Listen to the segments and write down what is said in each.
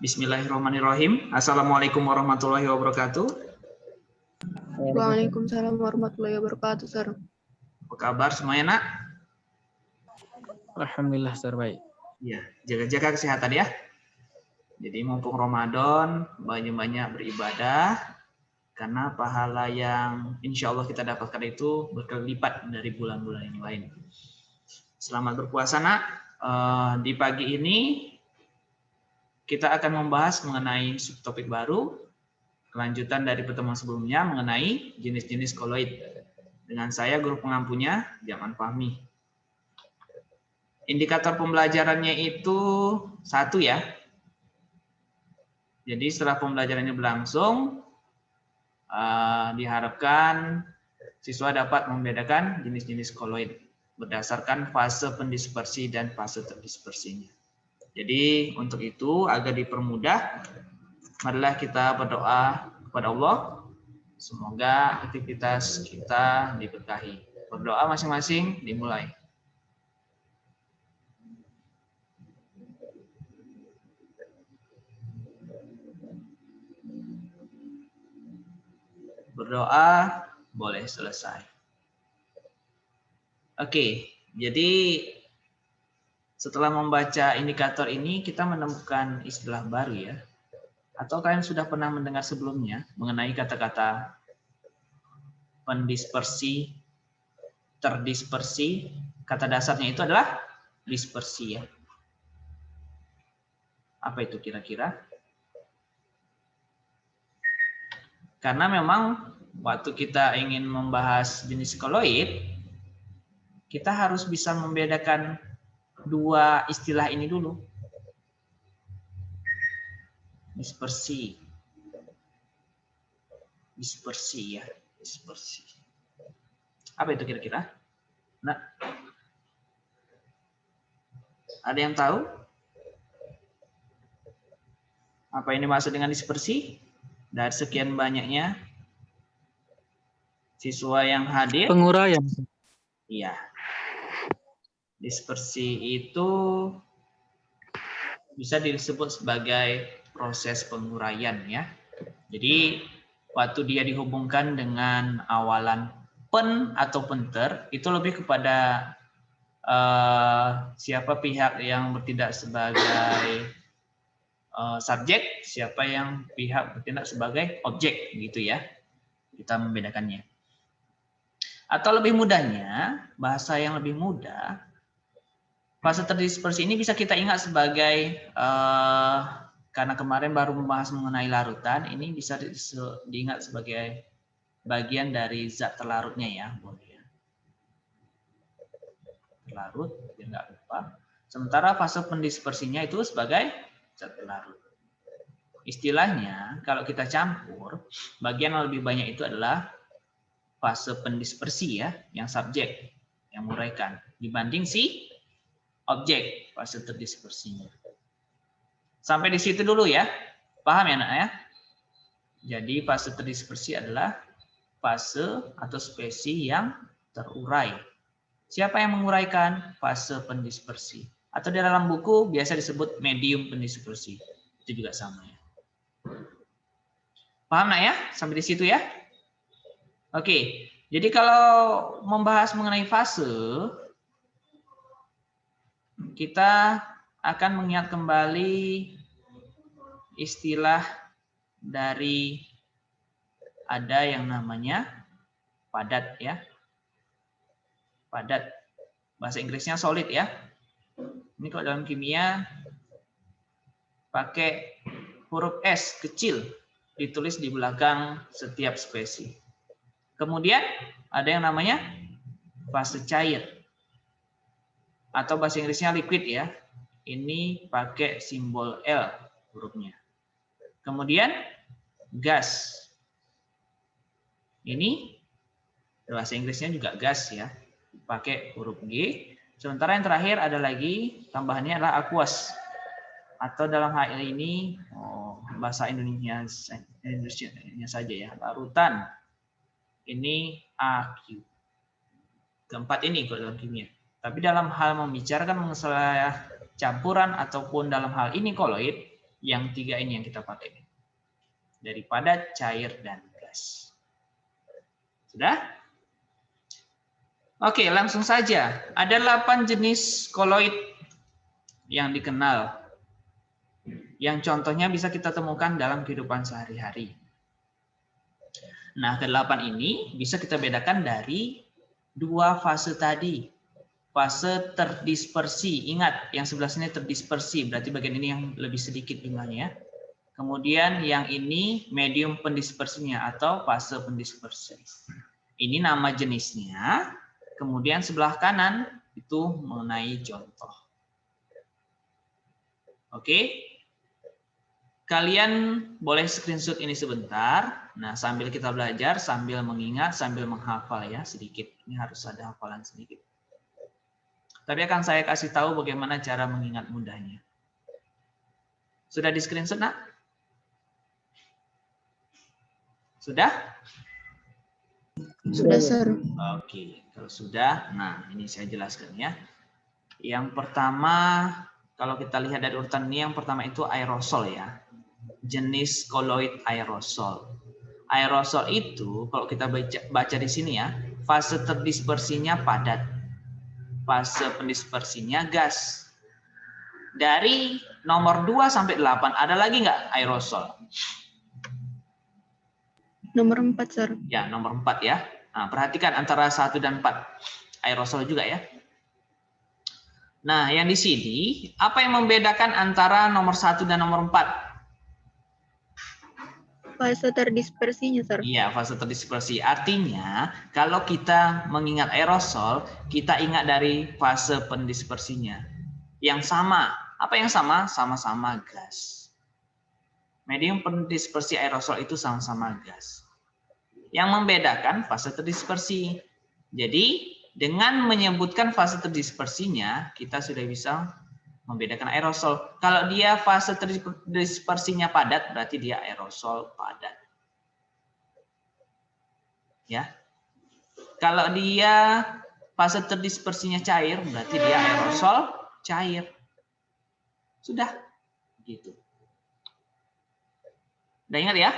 Bismillahirrahmanirrahim. Assalamualaikum warahmatullahi wabarakatuh. Waalaikumsalam warahmatullahi wabarakatuh, Sir. Apa kabar semuanya, Nak? Alhamdulillah, Sir, baik. Ya, jaga-jaga kesehatan ya. Jadi mumpung Ramadan, banyak-banyak beribadah, karena pahala yang insya Allah kita dapatkan itu berkali lipat dari bulan-bulan yang lain. Selamat berpuasa, Nak. Di pagi ini kita akan membahas mengenai subtopik baru, kelanjutan dari pertemuan sebelumnya mengenai jenis-jenis koloid. Dengan saya, guru pengampunya, Jaman Fahmi. Indikator pembelajarannya itu 1 ya. Jadi setelah pembelajarannya berlangsung, diharapkan siswa dapat membedakan jenis-jenis koloid berdasarkan fase pendispersi dan fase terdispersinya. Jadi untuk itu agar dipermudah, marilah kita berdoa kepada Allah. Semoga aktivitas kita diberkahi. Berdoa masing-masing dimulai. Berdoa boleh selesai. Oke, jadi setelah membaca indikator ini, kita menemukan istilah baru ya. Atau kalian sudah pernah mendengar sebelumnya mengenai kata-kata pendispersi, terdispersi. Kata dasarnya itu adalah dispersi ya. Apa itu kira-kira? Karena memang waktu kita ingin membahas jenis koloid, kita harus bisa membedakan dua istilah ini dulu. Dispersi. Dispersi ya. Dispersi. Apa itu kira-kira? Nah, ada yang tahu? Apa ini maksud dengan dispersi? Dari sekian banyaknya siswa yang hadir. Penguraian. Iya. Dispersi itu bisa disebut sebagai proses penguraian ya. Jadi waktu dia dihubungkan dengan awalan pen atau penter, itu lebih kepada siapa pihak yang bertindak sebagai subjek, siapa yang pihak bertindak sebagai objek gitu ya. Kita membedakannya. Atau lebih mudahnya, bahasa yang lebih mudah, fase terdispersi ini bisa kita ingat sebagai, karena kemarin baru membahas mengenai larutan, ini bisa diingat sebagai bagian dari zat terlarutnya ya. Terlarut, biar nggak lupa. Sementara fase pendispersinya itu sebagai zat terlarut. Istilahnya, kalau kita campur, bagian yang lebih banyak itu adalah fase pendispersi ya, yang subjek, yang menguraikan, dibanding si objek, fase terdispersinya. Sampai di situ dulu ya. Paham ya, Nak ya? Jadi fase terdispersi adalah fase atau spesi yang terurai. Siapa yang menguraikan? Fase pendispersi. Atau di dalam buku biasa disebut medium pendispersi. Itu juga sama ya. Paham, Nak ya? Sampai di situ ya? Oke. Jadi kalau membahas mengenai fase, kita akan mengingat kembali istilah dari ada yang namanya padat ya. Padat. Bahasa Inggrisnya solid ya. Ini kalau dalam kimia pakai huruf S kecil ditulis di belakang setiap spesi. Kemudian ada yang namanya fase cair. Atau bahasa Inggrisnya liquid ya. Ini pakai simbol L hurufnya. Kemudian gas. Ini bahasa Inggrisnya juga gas ya. Pakai huruf G. Sementara yang terakhir ada lagi tambahannya adalah aqueous. Atau dalam hal ini bahasa Indonesia saja ya. Larutan. Ini AQ. Keempat ini kalau dalam kimia. Tapi dalam hal membicarakan masalah campuran ataupun dalam hal ini koloid, Yang tiga ini yang kita pakai. Dari padat, cair, dan gas. Sudah? Oke, langsung saja. Ada 8 jenis koloid yang dikenal. Yang contohnya bisa kita temukan dalam kehidupan sehari-hari. Nah, ke-8 ini bisa kita bedakan dari dua fase tadi. Fase terdispersi. Ingat, yang sebelah sini terdispersi. Berarti bagian ini yang lebih sedikit jumlahnya. Kemudian yang ini medium pendispersinya atau fase pendispersi. Ini nama jenisnya. Kemudian sebelah kanan itu mengenai contoh. Oke. Kalian boleh screenshot ini sebentar. Nah, sambil kita belajar, sambil mengingat, sambil menghafal ya sedikit. Ini harus ada hafalan sedikit. Tapi akan saya kasih tahu bagaimana cara mengingat mudahnya. Sudah di screenshot, nak? Sudah? Sudah, Sir. Oke, kalau sudah, nah ini saya jelaskan ya. Yang pertama, kalau kita lihat dari urutan ini, yang pertama itu aerosol ya. Jenis koloid aerosol. Aerosol itu kalau kita baca di sini ya, fase terdispersinya padat, fase pendispersinya gas. Dari nomor 2 sampai 8 ada lagi nggak aerosol? Nomor 4, Sir. Ya, nomor 4 ya. Nah, perhatikan antara 1 dan 4 aerosol juga ya. Nah, yang di sini apa yang membedakan antara nomor 1 dan nomor 4? Fase terdispersinya, Sir. Iya, fase terdispersi. Artinya, kalau kita mengingat aerosol, kita ingat dari fase pendispersinya. Yang sama. Apa yang sama? Sama-sama gas. Medium pendispersi aerosol itu sama-sama gas. Yang membedakan fase terdispersi. Jadi, dengan menyebutkan fase terdispersinya, kita sudah bisa membedakan aerosol. Kalau dia fase terdispersinya padat, berarti dia aerosol padat. Ya. Kalau dia fase terdispersinya cair, berarti dia aerosol cair. Sudah. Gitu. Udah ingat ya?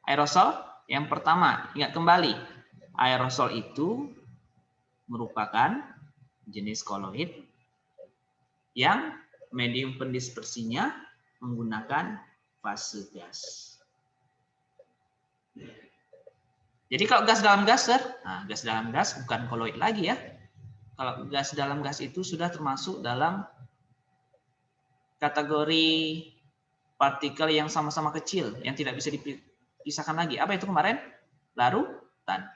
Aerosol yang pertama, ingat kembali. Aerosol itu merupakan jenis koloid yang medium pendispersinya menggunakan fase gas. Jadi kalau gas dalam gas, Sir, nah, gas dalam gas bukan koloid lagi ya. Kalau gas dalam gas itu sudah termasuk dalam kategori partikel yang sama-sama kecil, yang tidak bisa dipisahkan lagi. Apa itu kemarin? Larutan.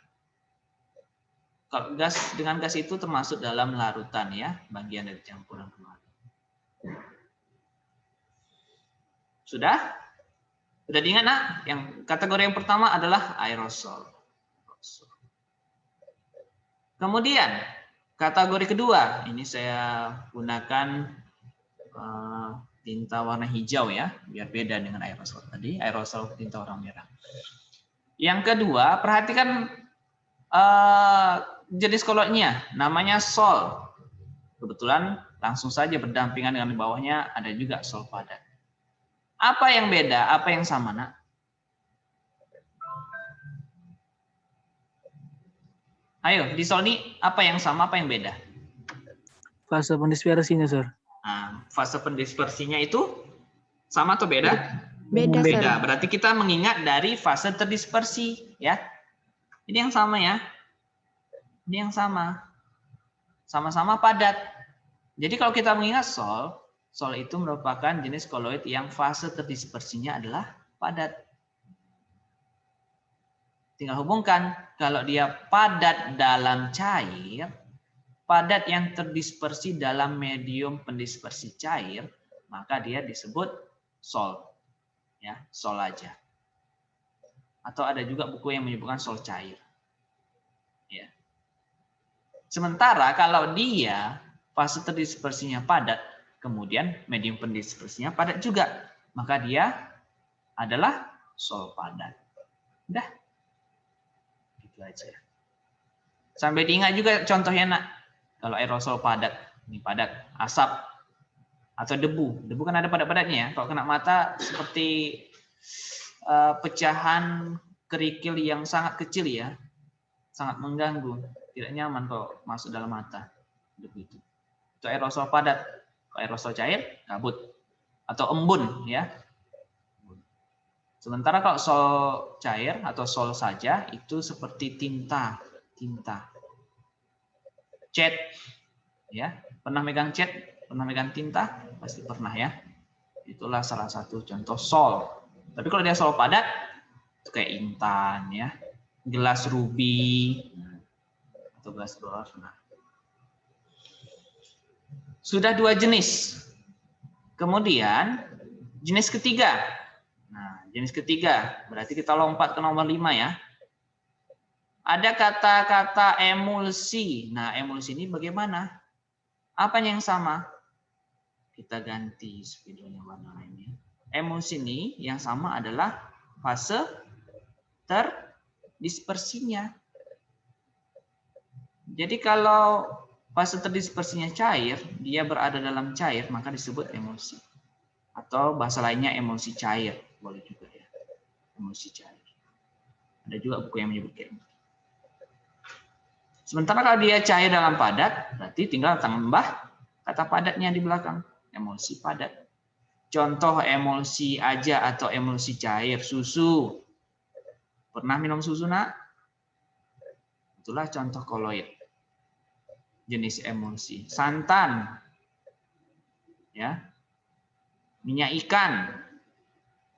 Kalau gas dengan gas itu termasuk dalam larutan ya, bagian dari campuran kemarin. Sudah? Sudah diingat, nak? Yang kategori yang pertama adalah aerosol. Kemudian kategori kedua, ini saya gunakan tinta warna hijau ya, biar beda dengan aerosol tadi. Aerosol tinta warna merah. Yang kedua, perhatikan jenis koloidnya, namanya sol. Kebetulan langsung saja berdampingan dengan di bawahnya ada juga sol padat. Apa yang beda? Apa yang sama, nak? Ayo, di sol ini apa yang sama, apa yang beda? Fase pendispersinya, Sir. Nah, fase pendispersinya itu sama atau beda? Beda, Beda. Sir. Berarti kita mengingat dari fase terdispersi, ya. Ini yang sama ya. Ini yang sama. Sama-sama padat. Jadi kalau kita mengingat sol itu merupakan jenis koloid yang fase terdispersinya adalah padat. Tinggal hubungkan, kalau dia padat dalam cair, padat yang terdispersi dalam medium pendispersi cair, maka dia disebut sol. Ya, sol aja. Atau ada juga buku yang menyebutkan sol cair. Ya. Sementara kalau dia fase terdispersinya padat, kemudian medium pendispersinya padat juga, maka dia adalah sol padat. Udah. Gitu aja. Sampai diingat juga contohnya, nak. Kalau aerosol padat, ini padat, asap. atau debu. Debu kan ada padat-padatnya ya. Kalau kena mata seperti pecahan kerikil yang sangat kecil ya, sangat mengganggu, tidak nyaman kalau masuk dalam mata. Debu itu aerosol padat. Kalau aerosol cair, kabut atau embun ya. Sementara kalau sol cair atau sol saja itu seperti tinta. Cat ya, pernah megang cat, pernah megang tinta, pasti pernah ya. Itulah salah satu contoh sol. Tapi kalau dia sol padat itu kayak intan ya, gelas ruby atau gelas dolar. Sudah 2 jenis. Kemudian jenis ketiga. Nah, jenis ketiga berarti kita lompat ke nomor 5 ya. Ada kata-kata emulsi. Nah, emulsi ini bagaimana? Apanya yang sama? Kita ganti spidolnya warna lainnya. Emulsi ini yang sama adalah fase terdispersinya. Jadi kalau fase terdispersinya cair, dia berada dalam cair, maka disebut emulsi. Atau bahasa lainnya emulsi cair, boleh juga ya. Emulsi cair. Ada juga buku yang menyebut kayak gitu. Sementara kalau dia cair dalam padat, berarti tinggal tambah kata padatnya di belakang, emulsi padat. Contoh emulsi aja atau emulsi cair, susu. Pernah minum susu, Nak? Itulah contoh koloid. Jenis emulsi. Santan. Ya. Minyak ikan.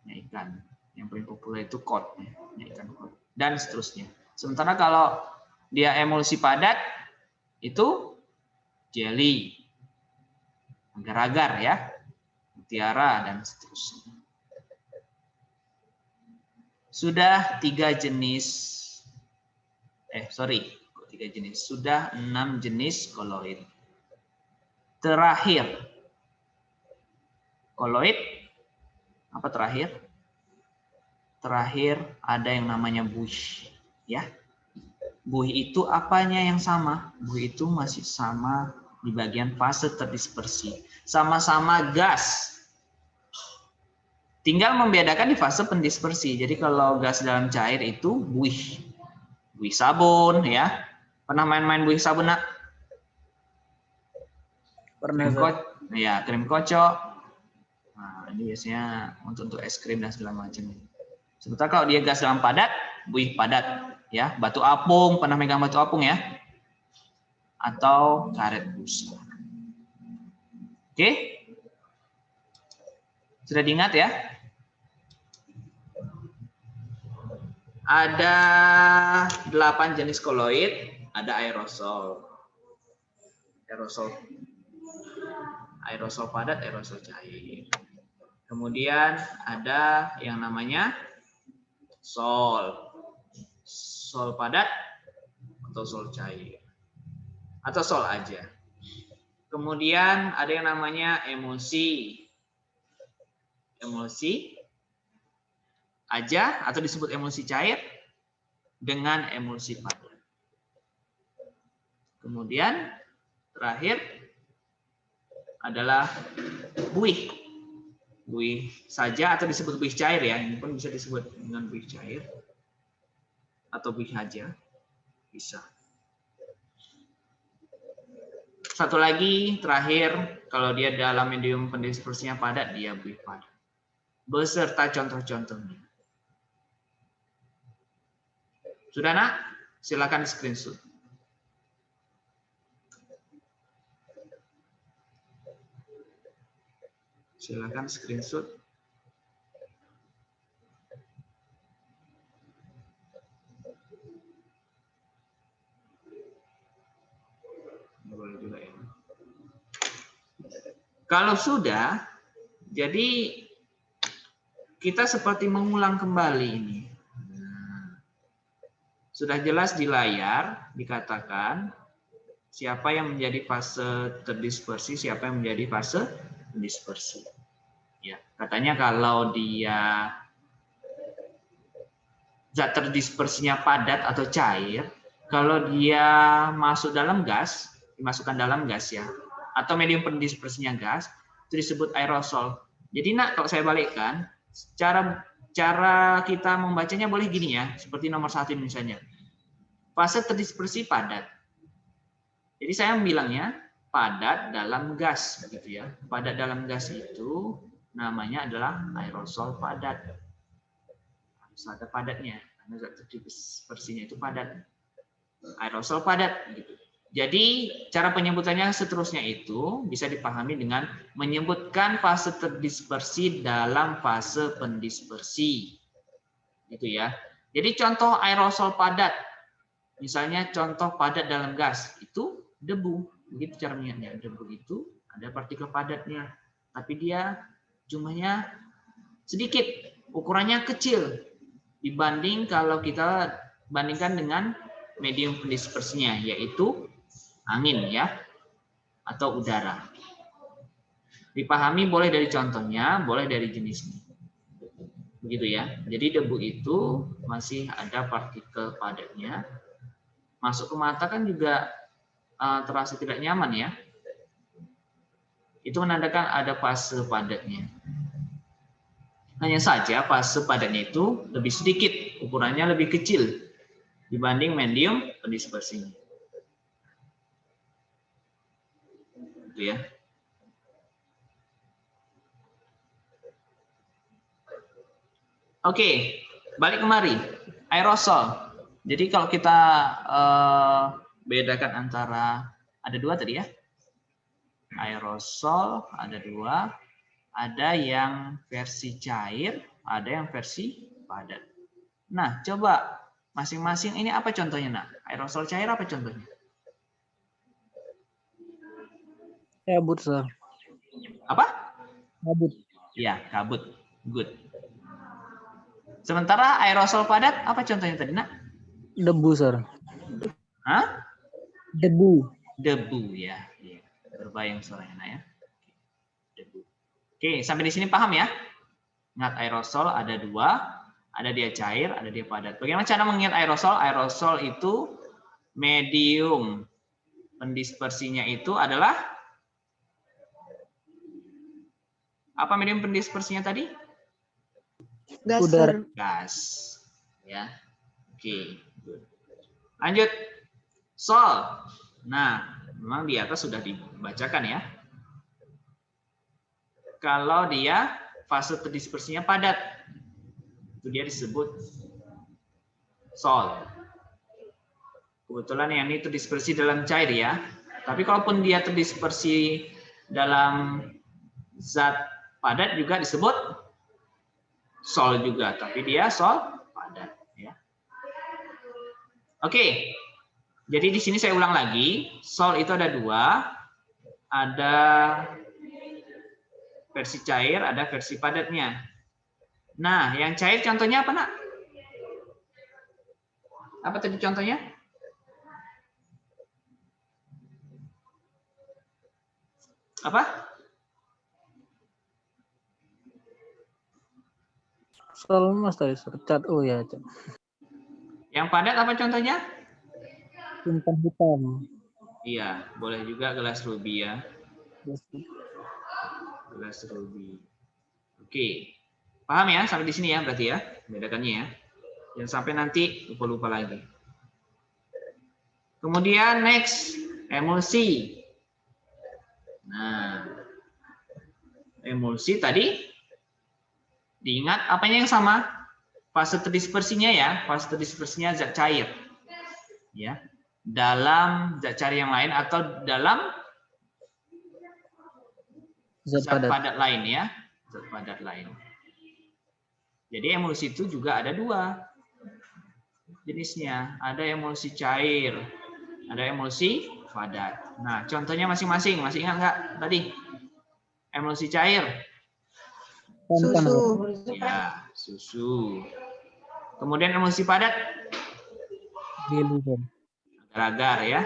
Minyak ikan. Yang paling populer itu kod. Minyak ikan kod. Dan seterusnya. Sementara kalau dia emulsi padat, itu jelly. Agar-agar ya. Mutiara dan seterusnya. Sudah 3 jenis. Sudah 6 jenis koloid. Terakhir. Koloid. Apa terakhir? Terakhir ada yang namanya buih. Ya. Buih itu apanya yang sama? Buih itu masih sama di bagian fase terdispersi. Sama-sama gas. Tinggal membedakan di fase pendispersi. Jadi kalau gas dalam cair itu buih. Buih sabun ya. Pernah main-main buih sabun, Nak? Pernah. Krim kocok. Nah, ini biasanya untuk es krim dan segala macam. Sementara kalau dia gas dalam padat, buih padat ya. Batu apung, pernah megang batu apung ya? Atau karet busa. Oke? Sudah diingat ya? Ada 8 jenis koloid, ada aerosol. Aerosol padat, aerosol cair. Kemudian ada yang namanya sol. Sol padat atau sol cair. Atau sol aja. Kemudian ada yang namanya emulsi. Emulsi aja atau disebut emulsi cair dengan emulsi padat. Kemudian terakhir adalah buih. Buih saja atau disebut buih cair ya. Ini pun bisa disebut dengan buih cair atau buih aja. Bisa. Satu lagi terakhir, kalau dia dalam medium pendispersinya padat, dia buih padat. Beserta contoh-contohnya. Sudah, Nak? Silakan screenshot. Silakan screenshot. Boleh juga ya. Kalau sudah, jadi kita seperti mengulang kembali ini. Sudah jelas di layar dikatakan siapa yang menjadi fase terdispersi, siapa yang menjadi fase dispersi. Ya, katanya kalau dia zat terdispersinya padat atau cair, kalau dia masuk dalam gas, dimasukkan dalam gas ya, atau medium pendispersinya gas, itu disebut aerosol. Jadi nak, kalau saya balikkan, cara kita membacanya boleh gini ya, seperti nomor 1 misalnya. Fase terdispersi padat. Jadi saya bilangnya padat dalam gas, begitu ya. Padat dalam gas itu namanya adalah aerosol padat. Harus ada padatnya, karena zat terdispersinya itu padat. Aerosol padat, gitu. Jadi cara penyebutannya seterusnya itu bisa dipahami dengan menyebutkan fase terdispersi dalam fase pendispersi. Gitu ya. Jadi contoh aerosol padat. Misalnya contoh padat dalam gas itu debu. Begitu cara mengingatnya. Debu itu ada partikel padatnya, tapi dia jumlahnya sedikit, ukurannya kecil dibanding kalau kita bandingkan dengan medium pendispersinya, yaitu angin ya, atau udara. Dipahami boleh dari contohnya, boleh dari jenisnya. Begitu ya. Jadi debu itu masih ada partikel padatnya. Masuk ke mata kan juga terasa tidak nyaman ya. Itu menandakan ada fase padatnya. Hanya saja fase padatnya itu lebih sedikit, ukurannya lebih kecil dibanding medium pendispersinya. Gitu ya. Oke, balik kemari. Aerosol. Jadi kalau kita bedakan antara, ada dua tadi ya. Aerosol ada dua. Ada yang versi cair, ada yang versi padat. Nah, coba masing-masing ini apa contohnya, nak? Aerosol cair apa contohnya? Kabut, Sir. Apa? Kabut. Ya, kabut. Good. Sementara aerosol padat apa contohnya tadi, nak? Debu, Sir. Hah? Debu. Debu ya. Berbayang suaranya, nak ya. Debu. Oke, sampai di sini paham ya? Ingat aerosol ada dua, ada dia cair, ada dia padat. Bagaimana cara mengingat aerosol? Aerosol itu medium pendispersinya itu adalah apa medium pendispersinya tadi? Gas, Udara. Sir. Gas. Ya. Oke. Lanjut. Sol. Nah, memang di atas sudah dibacakan ya. Kalau dia fase terdispersinya padat, itu dia disebut sol. Kebetulan yang ini terdispersi dalam cair ya. Tapi kalaupun dia terdispersi dalam zat padat juga disebut sol juga, tapi dia sol padat ya. Oke. Jadi di sini saya ulang lagi, sol itu ada dua, ada versi cair, ada versi padatnya. Nah, yang cair contohnya apa, nak? Apa tadi contohnya? Apa? Sol mas tadi, Sir. Cat. Oh ya, Cat. Yang padat apa contohnya? Tinta hitam. Iya, boleh juga gelas ruby ya. Gelas ruby. Oke. Paham ya sampai di sini ya berarti ya, bedakannya ya. Jangan sampai nanti lupa-lupa lagi. Kemudian next, emulsi. Nah, emulsi tadi diingat apanya yang sama? Fase terdispersinya ya, fase terdispersinya zat cair. Ya. Dalam zat cair yang lain atau dalam zat padat lain ya, zat padat lain. Jadi emulsi itu juga ada dua jenisnya, ada emulsi cair, ada emulsi padat. Nah, contohnya masing-masing, masih ingat nggak tadi? Emulsi cair. Susu. Ya, susu. Kemudian emulsi padat. Agar-agar ya.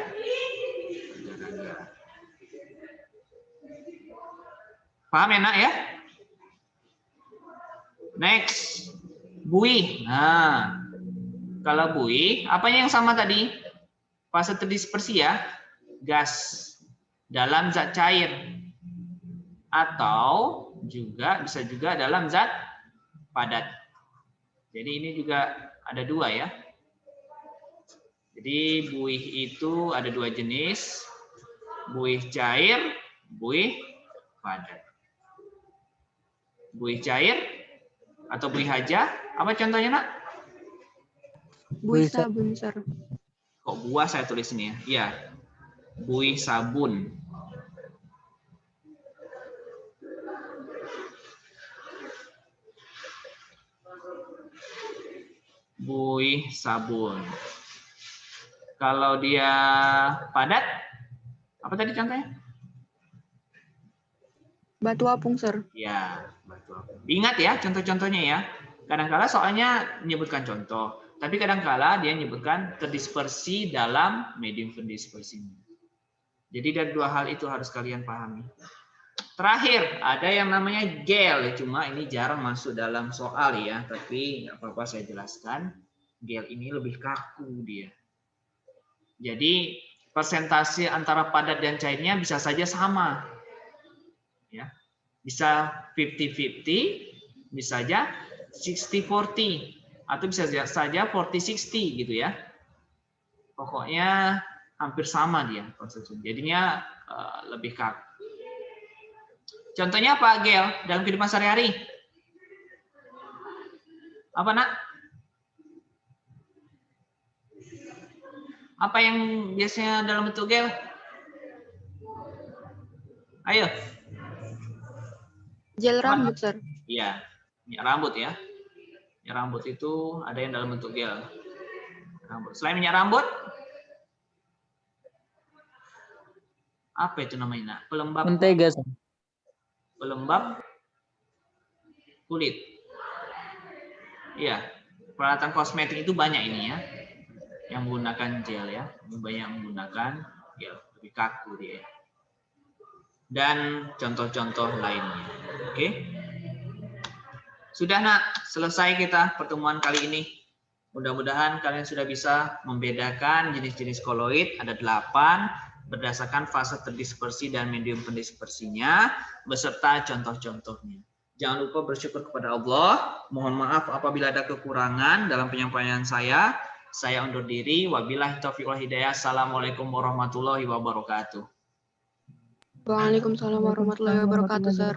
Agar-agar. Paham ya, nak ya? Next, buih. Nah, kalau buih, apanya yang sama tadi? Fase terdispersi ya, gas dalam zat cair. atau juga bisa juga dalam zat padat. Jadi ini juga ada dua ya. Jadi buih itu ada dua jenis, buih cair, buih padat. Buih cair atau buih haja, apa contohnya nak? Buih Buih sabun, Sir. Kok buah saya tulis ini ya? Iya, buih sabun. Buih sabun. Kalau dia padat, apa tadi contohnya? Batu apung, Sir. Ya, batu apung. Ingat ya contoh-contohnya ya. Kadang-kala soalnya menyebutkan contoh, tapi kadang-kala dia menyebutkan terdispersi dalam medium pendispersinya. Jadi dari dua hal itu harus kalian pahami. Terakhir, ada yang namanya gel, cuma ini jarang masuk dalam soal ya, tapi nggak apa-apa saya jelaskan. Gel ini lebih kaku dia. Jadi persentase antara padat dan cairnya bisa saja sama. Ya. Bisa 50-50, bisa saja 60-40, atau bisa saja 40-60 gitu ya. Pokoknya hampir sama dia konsumsi. Jadinya lebih kaku. Contohnya apa, Gel, dalam kehidupan sehari-hari? Apa, nak? Apa yang biasanya dalam bentuk gel? Ayo. Gel rambut, Sir. Iya, minyak rambut ya. Minyak rambut itu ada yang dalam bentuk gel. Rambut. Selain minyak rambut, apa itu namanya, nak? Pelembab. mentega, Sir. Pelembab kulit. Iya, peralatan kosmetik itu banyak ini ya, yang menggunakan gel ya, banyak menggunakan gel, lebih kaku dia. Dan contoh-contoh lainnya. Oke, sudah nak, selesai kita pertemuan kali ini. Mudah-mudahan kalian sudah bisa membedakan jenis-jenis koloid, ada 8. Berdasarkan fase terdispersi dan medium pendispersinya, beserta contoh-contohnya. Jangan lupa bersyukur kepada Allah. Mohon maaf apabila ada kekurangan dalam penyampaian saya. Saya undur diri. Wabillahi taufiq wal hidayah. Assalamualaikum warahmatullahi wabarakatuh. Waalaikumsalam warahmatullahi wabarakatuh, Sir.